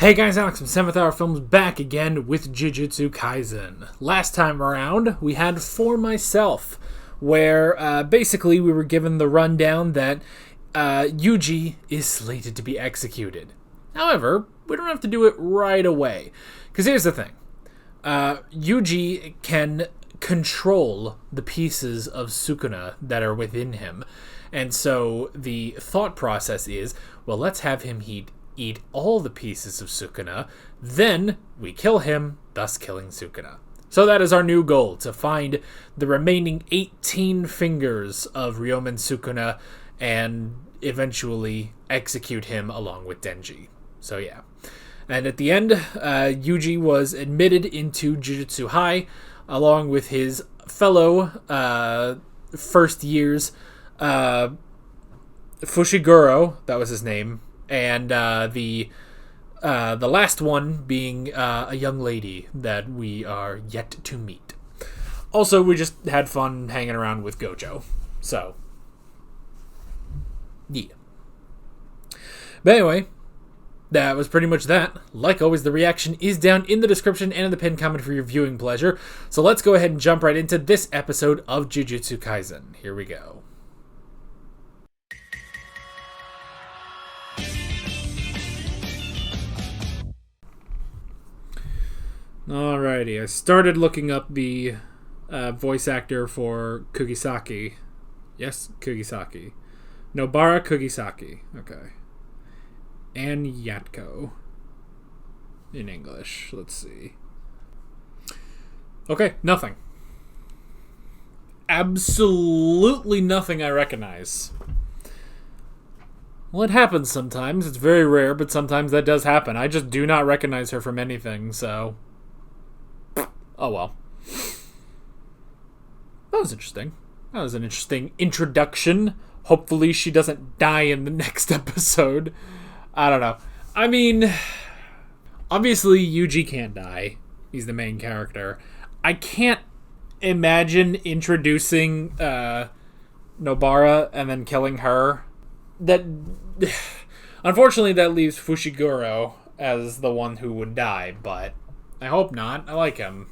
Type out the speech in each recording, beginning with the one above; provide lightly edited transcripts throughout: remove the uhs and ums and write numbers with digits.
Hey guys, Alex from 7th Hour Films back again with Jujutsu Kaisen. Last time around, we had For Myself, where basically we were given the rundown that Yuji is slated to be executed. However, we don't have to do it right away, because here's the thing. Yuji can control the pieces of Sukuna that are within him, and so the thought process is, well, let's have him eat all the pieces of Sukuna, then we kill him, thus killing Sukuna. So that is our new goal, to find the remaining 18 fingers of Ryomen Sukuna and eventually execute him along with Denji. So yeah. And at the end, Yuji was admitted into Jujutsu High along with his fellow first years Fushiguro, that was his name, and the last one being a young lady that we are yet to meet. Also, we just had fun hanging around with Gojo. So, yeah. But anyway, that was pretty much that. Like always, the reaction is down in the description and in the pinned comment for your viewing pleasure. So let's go ahead and jump right into this episode of Jujutsu Kaisen. Here we go. Alrighty, I started looking up the voice actor for Kugisaki. Yes, Kugisaki. Nobara Kugisaki. Okay. And Yatko. In English. Let's see. Okay, nothing. Absolutely nothing I recognize. Well, it happens sometimes. It's very rare, but sometimes that does happen. I just do not recognize her from anything, so... Oh well. That was interesting. That was an interesting introduction. Hopefully she doesn't die in the next episode. I don't know. I mean, obviously Yuji can't die. He's the main character. I can't imagine introducing Nobara and then killing her. That unfortunately that leaves Fushiguro as the one who would die, but I hope not. I like him.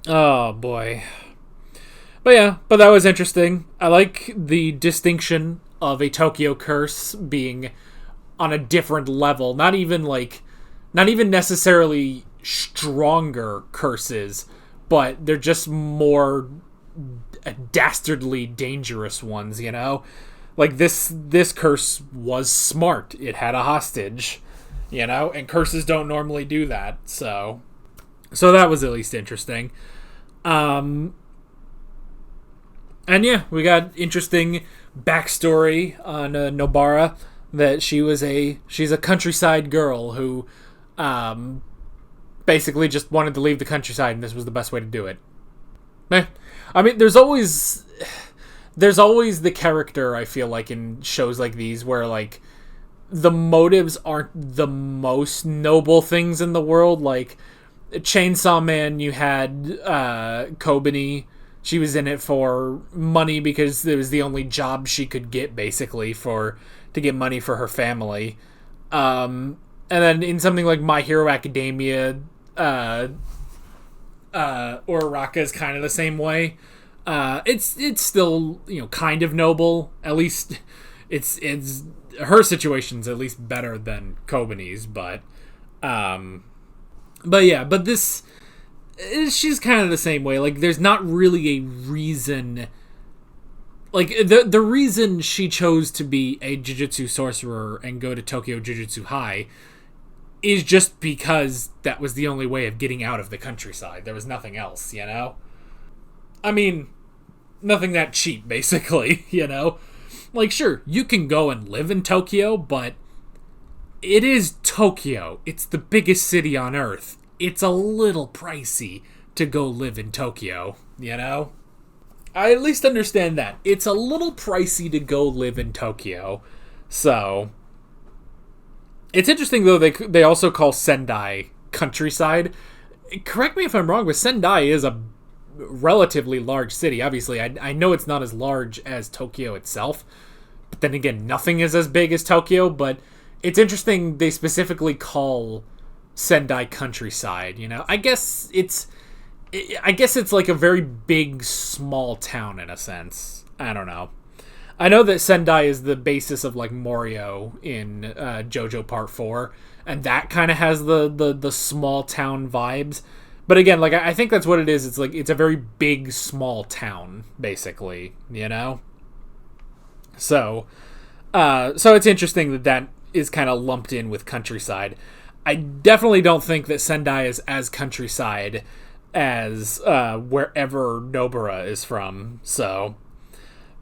Oh boy. But yeah, that was interesting. I like the distinction of a Tokyo curse being on a different level. Not even necessarily stronger curses, but they're just more dastardly dangerous ones, you know? Like this curse was smart. It had a hostage, you know? And curses don't normally do that, so that was at least interesting. And yeah, we got interesting backstory on Nobara, that she's a countryside girl who basically just wanted to leave the countryside, and this was the best way to do it. I mean, there's always the character, I feel like, in shows like these where like the motives aren't the most noble things in the world. Like Chainsaw Man, you had Kobani. She was in it for money because it was the only job she could get, basically, to get money for her family. And then in something like My Hero Academia, Uraraka is kind of the same way. It's still, you know, kind of noble. At least it's her situation's at least better than Kobani's, but yeah, but this, she's kind of the same way. Like, there's not really a reason. Like, the reason she chose to be a Jujutsu sorcerer and go to Tokyo Jujutsu High is just because that was the only way of getting out of the countryside. There was nothing else, you know? I mean, nothing that cheap, basically, you know? Like, sure, you can go and live in Tokyo, but it is Tokyo. It's the biggest city on Earth. It's a little pricey to go live in Tokyo, you know? I at least understand that. It's a little pricey to go live in Tokyo. So, it's interesting, though, they also call Sendai countryside. Correct me if I'm wrong, but Sendai is a relatively large city. Obviously, I know it's not as large as Tokyo itself. But then again, nothing is as big as Tokyo, but it's interesting they specifically call Sendai countryside, you know? I guess it's like a very big, small town in a sense. I don't know. I know that Sendai is the basis of, like, Morio in JoJo Part 4, and that kind of has the small town vibes. But again, like, I think that's what it is. It's like, it's a very big, small town, basically, you know? So it's interesting that is kind of lumped in with countryside. I definitely don't think that Sendai is as countryside as wherever Nobara is from. So,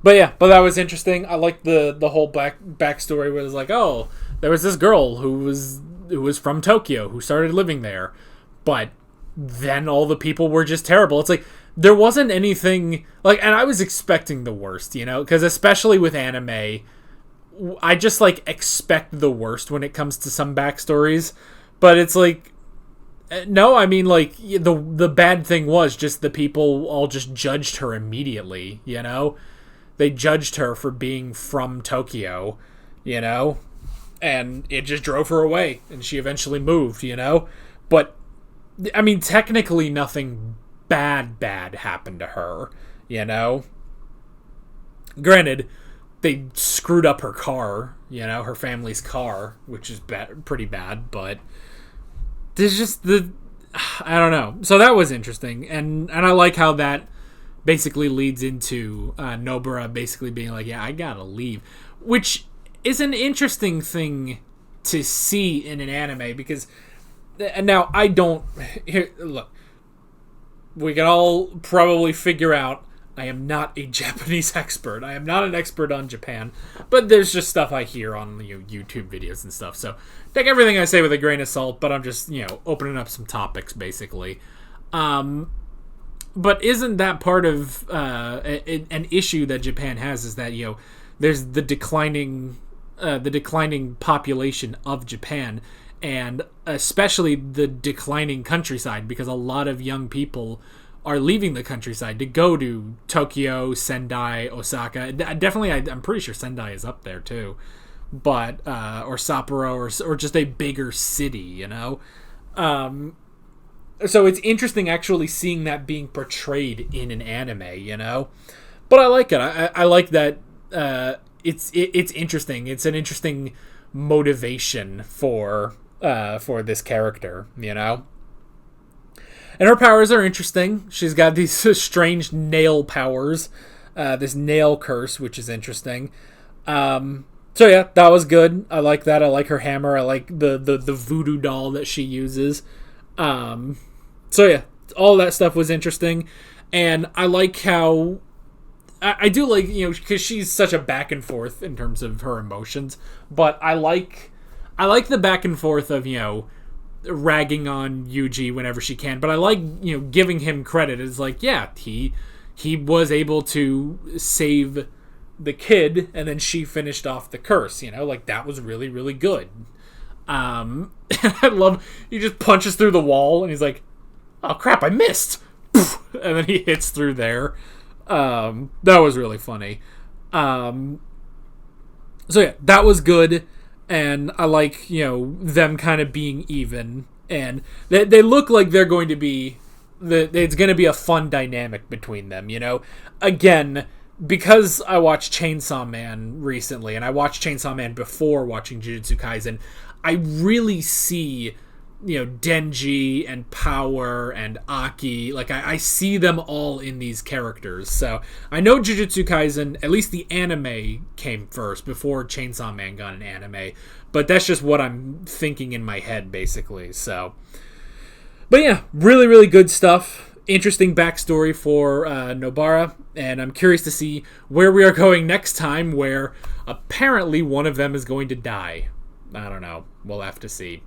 but that was interesting. I like the whole backstory where it's like, oh, there was this girl who was from Tokyo who started living there, but then all the people were just terrible. It's like there wasn't anything like, and I was expecting the worst, you know, because especially with anime, I just, like, expect the worst when it comes to some backstories. But it's like, no, I mean, like, the bad thing was just the people all just judged her immediately, you know? They judged her for being from Tokyo, you know? And it just drove her away, and she eventually moved, you know? But, I mean, technically nothing bad happened to her, you know? Granted, they screwed up her car, you know, her family's car, which is pretty bad, but there's just I don't know. So that was interesting, and I like how that basically leads into Nobara basically being like, yeah, I gotta leave, which is an interesting thing to see in an anime, because now I don't, here, look, we can all probably figure out I am not a Japanese expert. I am not an expert on Japan, but there's just stuff I hear on, you know, YouTube videos and stuff. So take everything I say with a grain of salt, but I'm just, you know, opening up some topics basically. But isn't that part of an issue that Japan has, is that, you know, there's the declining population of Japan, and especially the declining countryside, because a lot of young people are leaving the countryside to go to Tokyo, Sendai, Osaka. Definitely, I'm pretty sure Sendai is up there too, but or Sapporo, or just a bigger city, you know. So it's interesting actually seeing that being portrayed in an anime, you know. But I like it. I like that. It's interesting. It's an interesting motivation for this character, you know. And her powers are interesting. She's got these strange nail powers, this nail curse, which is interesting. So yeah, that was good. I like that. I like her hammer. I like the voodoo doll that she uses. So yeah, all that stuff was interesting, and I like how I do like, you know, because she's such a back and forth in terms of her emotions. But I like the back and forth of, you know, ragging on Yuji whenever she can, but I like, you know, giving him credit. It's like, yeah, he was able to save the kid, and then she finished off the curse, you know, like, that was really, really good. I love, he just punches through the wall, and he's like, oh crap, I missed, and then he hits through there. That was really funny. So yeah, that was good. And I like, you know, them kind of being even. And they look like they're going to be... It's going to be a fun dynamic between them, you know? Again, because I watched Chainsaw Man recently, and I watched Chainsaw Man before watching Jujutsu Kaisen, I really see, you know, Denji and Power and Aki. Like, I see them all in these characters. So I know Jujutsu Kaisen, at least the anime, came first before Chainsaw Man got an anime, but that's just what I'm thinking in my head, basically. So, but yeah, really, really good stuff. Interesting backstory for Nobara, and I'm curious to see where we are going next time, where apparently one of them is going to die. I don't know. We'll have to see.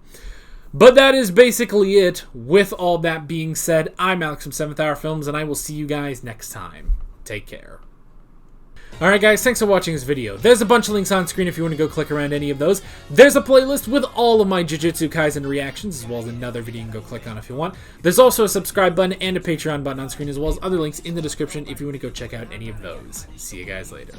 But that is basically it. With all that being said, I'm Alex from 7th Hour Films, and I will see you guys next time. Take care. Alright guys, thanks for watching this video. There's a bunch of links on screen if you want to go click around any of those. There's a playlist with all of my Jujutsu Kaisen reactions, as well as another video you can go click on if you want. There's also a subscribe button and a Patreon button on screen, as well as other links in the description if you want to go check out any of those. See you guys later.